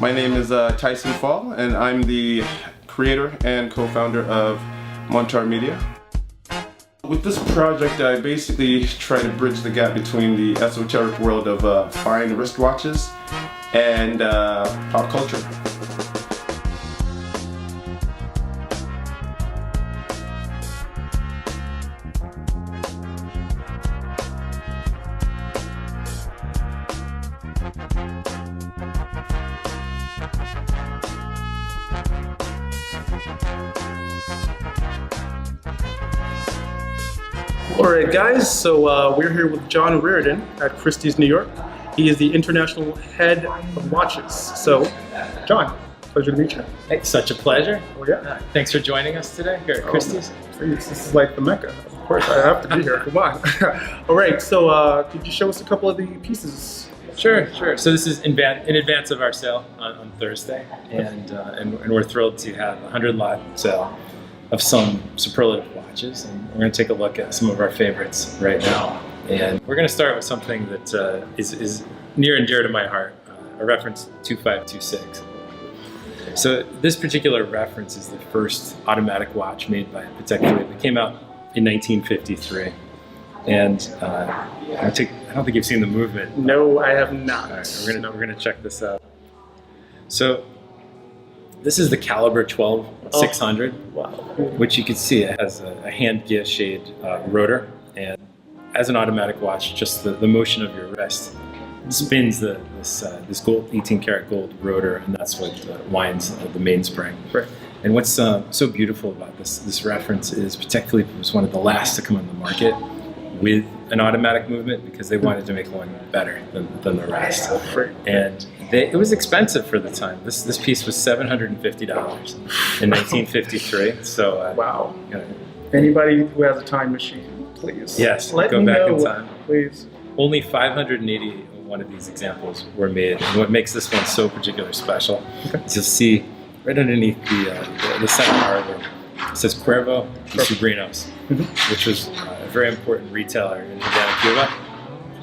My name is Tyson Fall, and I'm the creator and co-founder of Montarr Media. With this project, I basically try to bridge the gap between the esoteric world of fine wristwatches and pop culture. Alright guys, so we're here with John Reardon at Christie's, New York. He is the international head of watches. So, John, pleasure to meet you. Hey, such a pleasure. Oh yeah. Thanks for joining us today here at Christie's. This is like the Mecca. Of course, I have to be here. Come on. Alright, so could you show us a couple of the pieces? Sure. So this is in advance of our sale on Thursday, and we're thrilled to have a 100-lot sale of some superlative watches, and we're going to take a look at some of our favorites right now. And we're going to start with something that is near and dear to my heart, a reference 2526. So this particular reference is the first automatic watch made by Patek Philippe. It came out in 1953, and I don't think you've seen the movement. No, I have not. All right, we're gonna check this out. So this is the caliber 12600, wow. which you can see it has a hand guilloche rotor, and as an automatic watch, just the motion of your wrist spins this gold 18-karat gold rotor, and that's what winds the mainspring. Right. And what's so beautiful about this reference is Patek Philippe was one of the last to come on the market with an automatic movement because they wanted to make one better than the rest. Right. And it was expensive for the time. This piece was $750 in 1953. So wow. Anybody who has a time machine, please. Yes, let go me back know, in time. Please. Only 581 of these examples were made, and what makes this one so particularly special is you'll see right underneath the center harbor, it says Cuervo y Sobrinos, which was a very important retailer in Havana, Cuba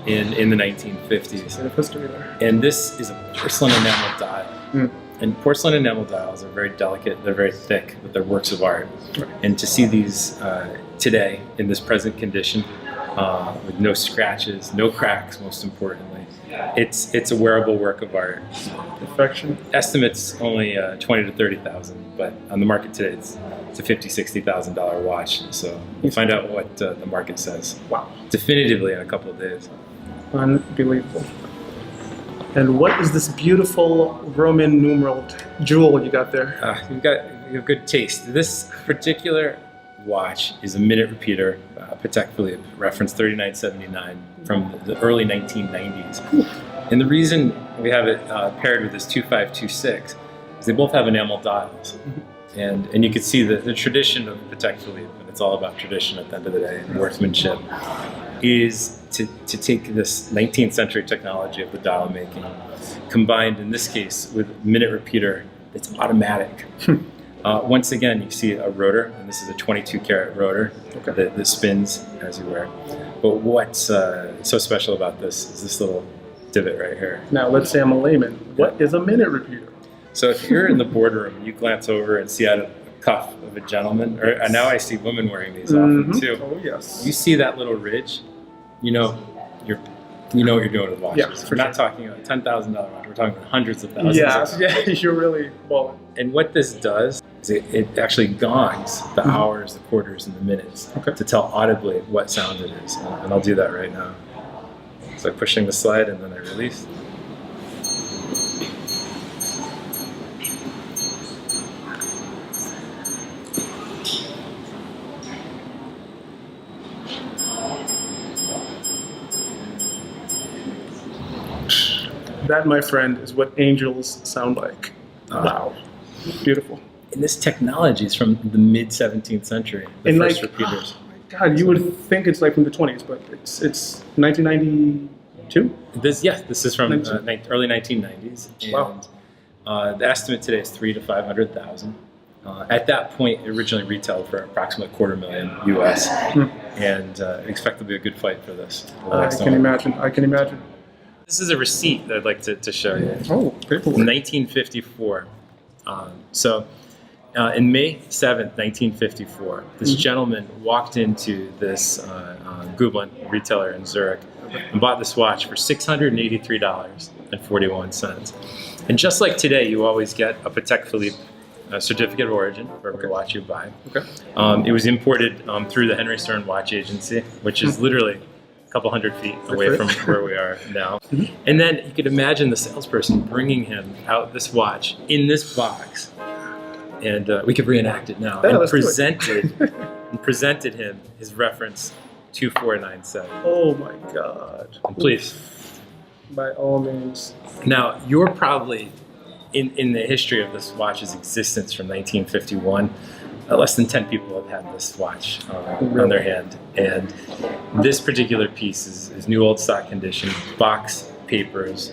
in the 1950s. History there. And this is a porcelain enamel dial. And porcelain enamel dials are very delicate, they're very thick, but they're works of art. Right. And to see these today in this present condition, with no scratches, no cracks, most importantly, it's a wearable work of art. Perfection. Estimates only 20 to 30,000, but on the market today it's a $50,000-$60,000 watch. So we'll find out what the market says. Wow. Definitively in a couple of days. Unbelievable. And what is this beautiful Roman numeral jewel you got there? You have good taste. This particular watch is a minute repeater, Patek Philippe, reference 3979 from the early 1990s. And the reason we have it paired with this 2526 is they both have enamel dials. And you can see the tradition of Patek Philippe, and it's all about tradition at the end of the day, and workmanship, is to take this 19th century technology of the dial making, combined in this case with minute repeater that's automatic. Once again, you see a rotor, and this is a 22-karat rotor that spins as you wear. But what's so special about this is this little divot right here. Now, let's say I'm a layman. What is a minute repeater? So if you're in the boardroom and you glance over and see out of the cuff of a gentleman, or now I see women wearing these often too. Oh yes. You see that little ridge, you know what you're doing with watches. Yeah, We're not talking about $10,000 watch. We're talking about hundreds of thousands. Yeah, you're really balling. And what this does is it actually gongs the hours, the quarters, and the minutes to tell audibly what sound it is. And I'll do that right now. So I'm pushing the slide and then I release. That, my friend, is what angels sound like. Wow. Beautiful. And this technology is from the mid-17th century, the first repeaters. Oh my God, you would think it's like from the 20s, but it's 1992? This is from early 1990s. And wow. The estimate today is 300,000 to 500,000. At that point, it originally retailed for approximately $250,000 US, and expect to be a good fight for this. I can imagine. This is a receipt that I'd like to show you. Oh, paperwork. 1954. In May 7th, 1954, this gentleman walked into this Gublin retailer in Zurich and bought this watch for $683.41. And just like today, you always get a Patek Philippe certificate of origin for every watch you buy. Okay. It was imported through the Henry Stern Watch Agency, which is literally a couple hundred feet away from where we are now. And then you could imagine the salesperson bringing him out this watch in this box. And we could reenact it now. Yeah, and let's do it. presented him his reference 2497. Oh my God. And please. By all means. Now, you're probably, in the history of this watch's existence from 1951, less than 10 people have had this watch on their hand. And this particular piece is new old stock condition, box, papers,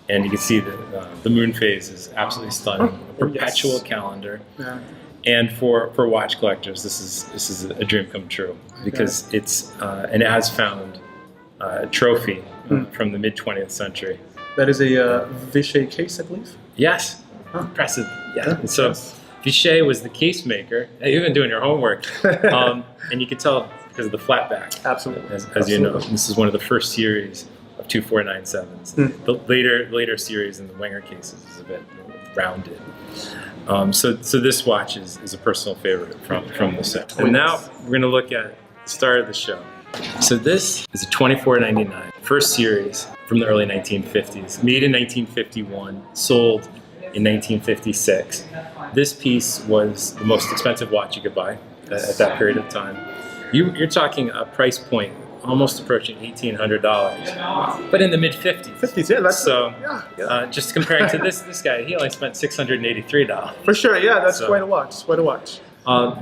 and you can see that the moon phase is absolutely stunning. A perpetual calendar. Yeah. And for watch collectors, this is a dream come true because it's an as-found trophy from the mid-20th century. That is a Vichy case, I believe? Yes. Impressive. Yeah. So Vichy was the case maker. Hey, you've been doing your homework. And you could tell because of the flat back. Absolutely. As you know. And this is one of the first series of 2497s. The later series in the Wenger cases is a bit rounded. So this watch is a personal favorite from the set. And now we're going to look at the start of the show. So this is a 2499, first series from the early 1950s, made in 1951, sold in 1956. This piece was the most expensive watch you could buy at that period of time. You're talking a price point almost approaching $1,800, but in the mid-50s. 50s, yeah. That's so. Just comparing to this guy, he only spent $683. For sure, yeah. That's quite a watch. It's quite a watch.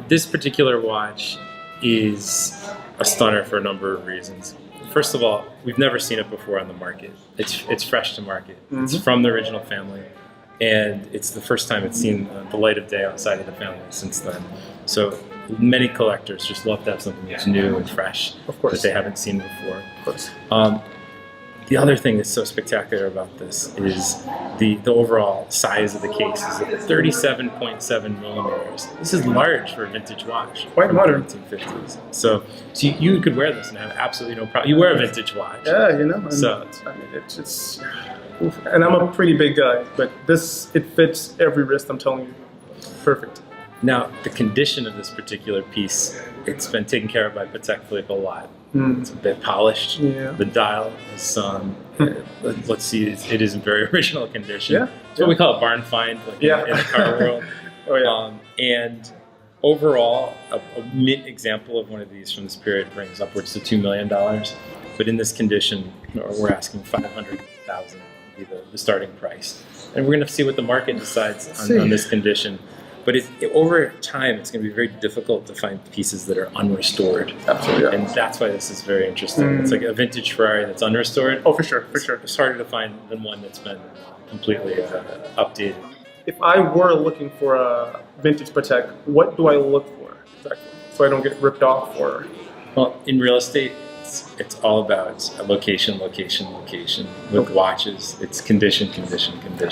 This particular watch is a stunner for a number of reasons. First of all, we've never seen it before on the market. It's fresh to market. It's from the original family, and it's the first time it's seen the light of day outside of the family since then. So many collectors just love to have something that's new and fresh that they haven't seen before. Of course. The other thing that's so spectacular about this is the overall size of the case is 37.7 millimeters. This is large for a vintage watch. Quite modern. 1950s. So you could wear this and have absolutely no problem. You wear a vintage watch. Yeah, you know. So I mean, it's and I'm a pretty big guy, but it fits every wrist. I'm telling you, perfect. Now, the condition of this particular piece, it's been taken care of by Patek Philippe a lot. It's a bit polished. Yeah. The dial is, let's see, it is in very original condition. Yeah. It's what we call a barn find in the car world. And overall, a mint example of one of these from this period brings upwards to $2 million. But in this condition, we're asking $500,000 to be the starting price. And we're going to see what the market decides on this condition. But over time, it's going to be very difficult to find pieces that are unrestored. Absolutely. And that's why this is very interesting. It's like a vintage Ferrari that's unrestored. Oh, for sure, for sure. It's harder to find than one that's been completely updated. If I were looking for a vintage Patek, what do I look for exactly so I don't get ripped off? Or well, in real estate, it's all about location. With watches, it's condition. Okay.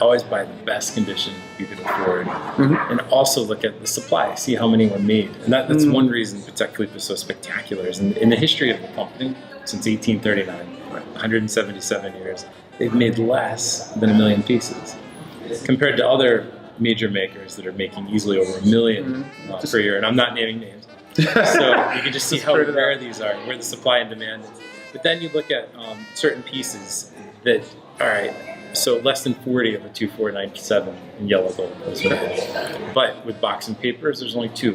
Always buy the best condition you can afford, and also look at the supply. See how many were made, and that's one reason Patek Philippe is so spectacular. Is in the history of the company since 1839, 177 years, they've made less than 1 million pieces, compared to other major makers that are making easily over 1 million per year. And I'm not naming names. So you can just see how rare these are, where the supply and demand is. But then you look at certain pieces that, all right, so less than 40 of a 2497 in yellow gold was made. But with box and papers, there's only 2.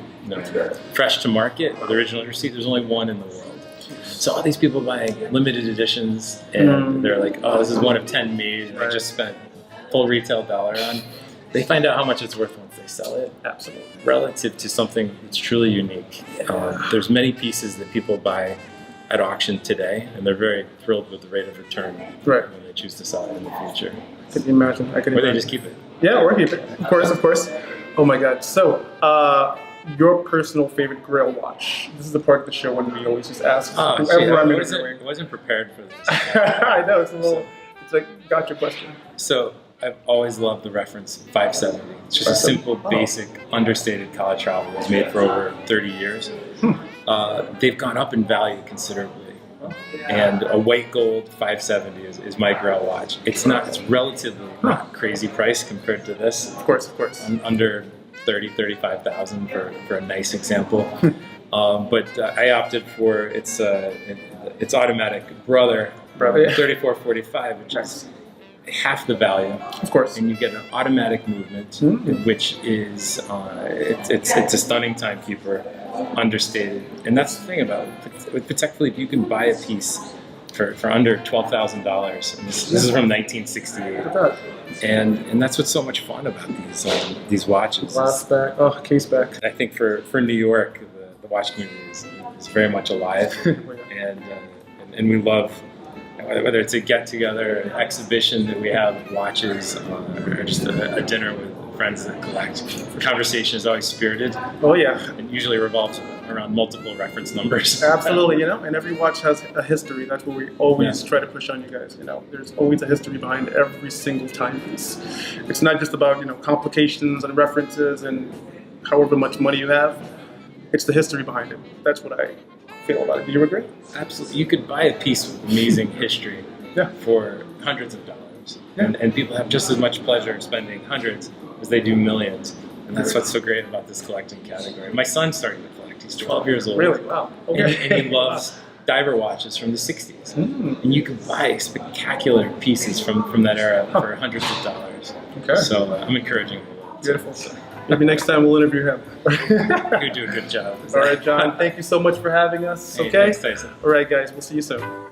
Fresh to market, the original receipt, there's only 1 in the world. So all these people buying limited editions, and they're like, oh, this is 1 of 10 made, and I just spent full retail dollar on. They find out how much it's worth once they sell it. Absolutely. Relative to something that's truly unique. There's many pieces that people buy at auction today, and they're very thrilled with the rate of return when they choose to sell it in the future. I can imagine. Or they just keep it. Yeah, or keep it. Of course. Oh my God. So your personal favorite Grail watch? This is the part of the show when we always just ask Oh, whoever shit, I'm I interviewing. wasn't prepared for this. I know, it's a little, it's like, got your question. So I've always loved the reference 570. It's just a simple, basic, understated collar travel that's made for over 30 years. They've gone up in value considerably. And a white gold 570 is my Grail watch. It's relatively not crazy price compared to this. Of course. Under 35,000 for a nice example. But I opted for its automatic brother, 3445, which is half the value. Of course. And you get an automatic movement, which is it's a stunning timekeeper, understated. And that's the thing about it. With Patek Philippe, you can buy a piece for under $12,000. And this is from 1968. And that's what's so much fun about these watches. Glass back, case back. I think for New York, the watch community is very much alive, and we love, whether it's a get-together, an exhibition that we have watches, or just a dinner with friends that collect. The conversation is always spirited. Oh yeah. It usually revolves around multiple reference numbers. Absolutely, and every watch has a history. That's what we always try to push on you guys. There's always a history behind every single timepiece. It's not just about complications and references and however much money you have. It's the history behind it. That's what I feel about it. Do you agree? Absolutely. You could buy a piece with amazing history for hundreds of dollars. And people have just as much pleasure in spending hundreds as they do millions. And that's what's so great about this collecting category. My son's starting to collect. He's 12 years old. Really? Wow. Okay. And he loves diver watches from the 60s. And you can buy spectacular pieces from that era for hundreds of dollars. Okay. So I'm encouraging him. Beautiful. Maybe next time we'll interview him. You do a good job. All right, John. Thank you so much for having us. Hey, okay? thanks, Tyson. All right, guys. We'll see you soon.